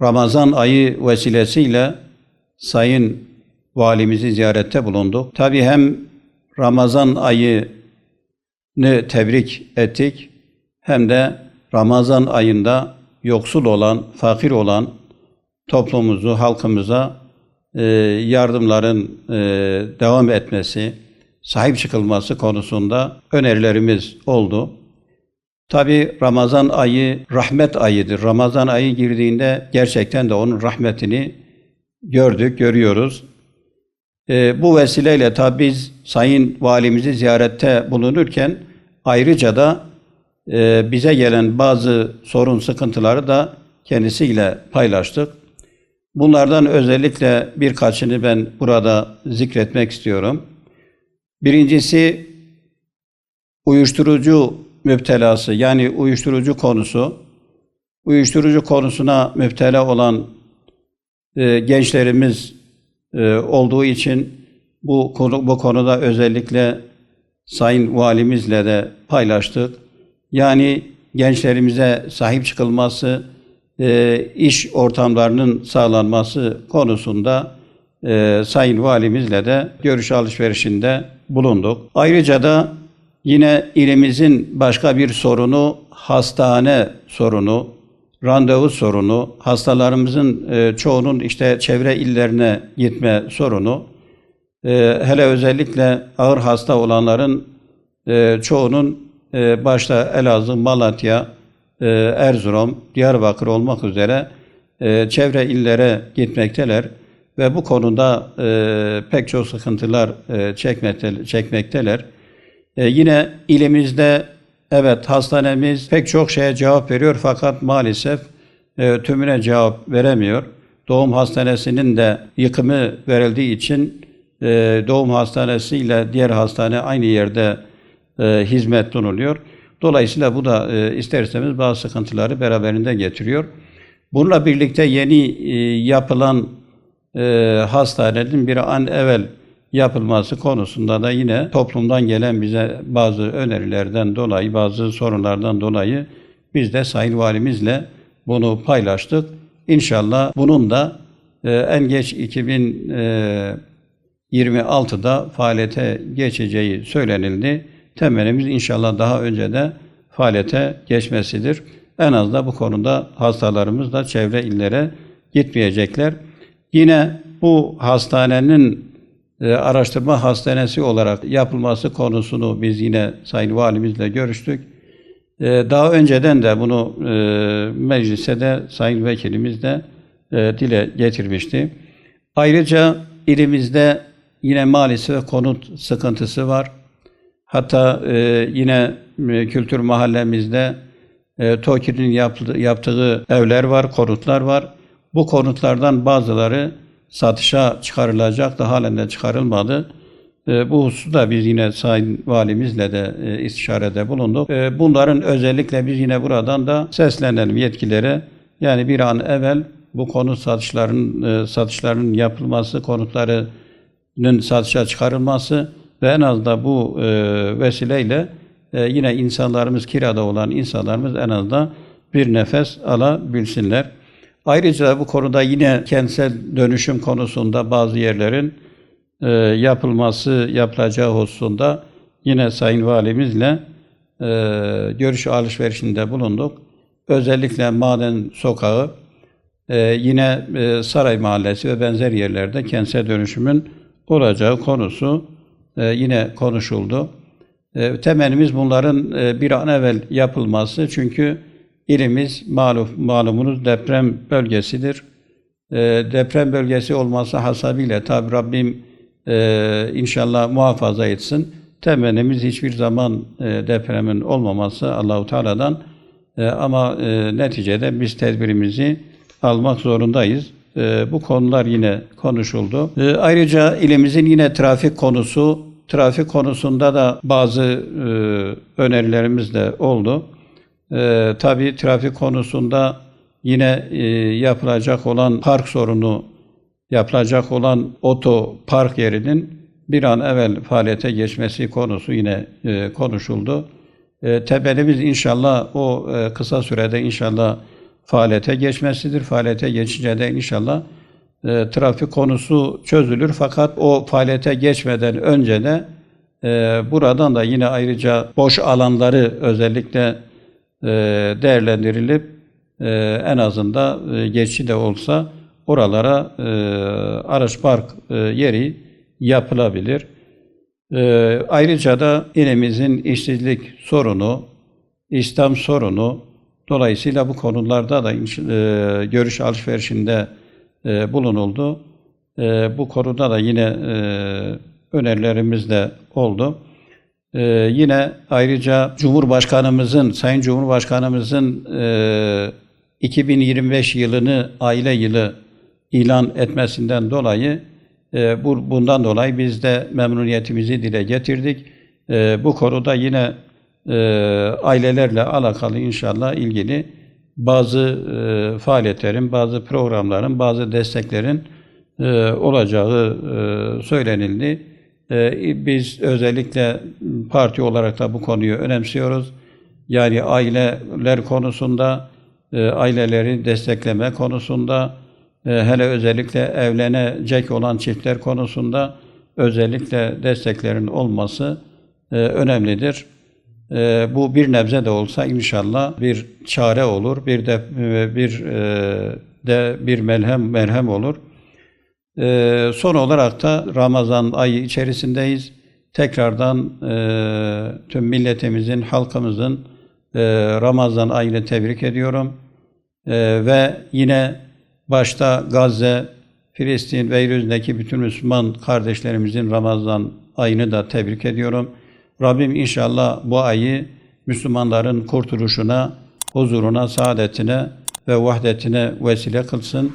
Ramazan ayı vesilesiyle Sayın Valimizi ziyarette bulunduk. Tabii hem Ramazan ayını tebrik ettik hem de Ramazan ayında yoksul olan, fakir olan toplumumuzu, halkımıza yardımların devam etmesi, sahip çıkılması konusunda önerilerimiz oldu. Tabi Ramazan ayı rahmet ayıdır. Ramazan ayı girdiğinde gerçekten de onun rahmetini gördük, görüyoruz. Bu vesileyle tabi biz Sayın Valimizi ziyarette bulunurken ayrıca da bize gelen bazı sorun, sıkıntıları da kendisiyle paylaştık. Bunlardan özellikle birkaçını ben burada zikretmek istiyorum. Birincisi uyuşturucu müptelası, yani uyuşturucu konusu. Uyuşturucu konusuna müptela olan gençlerimiz olduğu için bu konuda özellikle Sayın Valimizle de paylaştık. Yani gençlerimize sahip çıkılması, iş ortamlarının sağlanması konusunda Sayın Valimizle de görüş alışverişinde bulunduk. Ayrıca da yine ilimizin başka bir sorunu hastane sorunu, randevu sorunu, hastalarımızın çoğunun işte çevre illerine gitme sorunu, hele özellikle ağır hasta olanların çoğunun başta Elazığ, Malatya, Erzurum, Diyarbakır olmak üzere çevre illere gitmekteler ve bu konuda pek çok sıkıntılar çekmekteler. Yine ilimizde evet hastanemiz pek çok şeye cevap veriyor fakat maalesef tümüne cevap veremiyor. Doğum hastanesinin de yıkımı verildiği için doğum hastanesi ile diğer hastane aynı yerde hizmet sunuluyor. Dolayısıyla bu da ister istemez bazı sıkıntıları beraberinde getiriyor. Bununla birlikte yeni yapılan hastanenin bir an evvel yapılması konusunda da yine toplumdan gelen bize bazı önerilerden dolayı, bazı sorunlardan dolayı biz de Sayın Valimizle bunu paylaştık. İnşallah bunun da en geç 2026'da faaliyete geçeceği söylenildi. Temennimiz inşallah daha önce de faaliyete geçmesidir. En az da bu konuda hastalarımız da çevre illere gitmeyecekler. Yine bu hastanenin araştırma hastanesi olarak yapılması konusunu biz yine Sayın Valimizle görüştük. Daha önceden de bunu meclise de Sayın Vekilimiz de dile getirmişti. Ayrıca ilimizde yine maalesef konut sıkıntısı var. Hatta yine kültür mahallemizde TOKİ'nin yaptığı evler var, konutlar var. Bu konutlardan bazıları satışa çıkarılacak da halen de çıkarılmadı. Bu hususta biz yine Sayın Valimizle de istişarede bulunduk. Bunların özellikle biz yine buradan da seslenelim yetkililere. Yani bir an evvel bu konut satışlarının yapılması, konutlarının satışa çıkarılması ve en az da bu vesileyle yine insanlarımız, kirada olan insanlarımız en az da bir nefes alabilsinler. Ayrıca bu konuda yine kentsel dönüşüm konusunda bazı yerlerin yapılacağı hususunda yine Sayın Valimizle görüş alışverişinde bulunduk. Özellikle Maden Sokağı, yine Saray Mahallesi ve benzer yerlerde kentsel dönüşümün olacağı konusu yine konuşuldu. Temennimiz bunların bir an evvel yapılması, çünkü ilimiz malumunuz deprem bölgesidir. Deprem bölgesi olması hasebiyle tabi Rabbim inşallah muhafaza etsin. Temennimiz hiçbir zaman depremin olmaması Allahu Teala'dan, ama neticede biz tedbirimizi almak zorundayız. Bu konular yine konuşuldu. Ayrıca ilimizin yine trafik konusunda da bazı önerilerimiz de oldu. Tabii trafik konusunda yine yapılacak olan park sorunu, yapılacak olan otopark yerinin bir an evvel faaliyete geçmesi konusu yine konuşuldu. Temennimiz inşallah o kısa sürede inşallah faaliyete geçmesidir. Faaliyete geçince de inşallah trafik konusu çözülür. Fakat o faaliyete geçmeden önce de buradan da yine ayrıca boş alanları özellikle değerlendirilip en azından geçici de olsa oralara araç park yeri yapılabilir. Ayrıca da ilimizin işsizlik sorunu, İslam sorunu, dolayısıyla bu konularda da görüş alışverişinde bulunuldu. Bu konuda da yine önerilerimiz de oldu. Yine ayrıca Sayın Cumhurbaşkanımızın 2025 yılını aile yılı ilan etmesinden dolayı bundan dolayı biz de memnuniyetimizi dile getirdik. Bu konuda yine ailelerle alakalı inşallah ilgili bazı faaliyetlerin, bazı programların, bazı desteklerin olacağı söylenildi. Biz özellikle parti olarak da bu konuyu önemsiyoruz. Yani aileler konusunda, aileleri destekleme konusunda, hele özellikle evlenecek olan çiftler konusunda özellikle desteklerin olması önemlidir. Bu bir nebze de olsa inşallah bir çare olur, bir merhem olur. Son olarak da Ramazan ayı içerisindeyiz. Tekrardan tüm milletimizin, halkımızın Ramazan ayını tebrik ediyorum. Ve yine başta Gazze, Filistin ve yeryüzündeki bütün Müslüman kardeşlerimizin Ramazan ayını da tebrik ediyorum. Rabbim inşallah bu ayı Müslümanların kurtuluşuna, huzuruna, saadetine ve vahdetine vesile kılsın.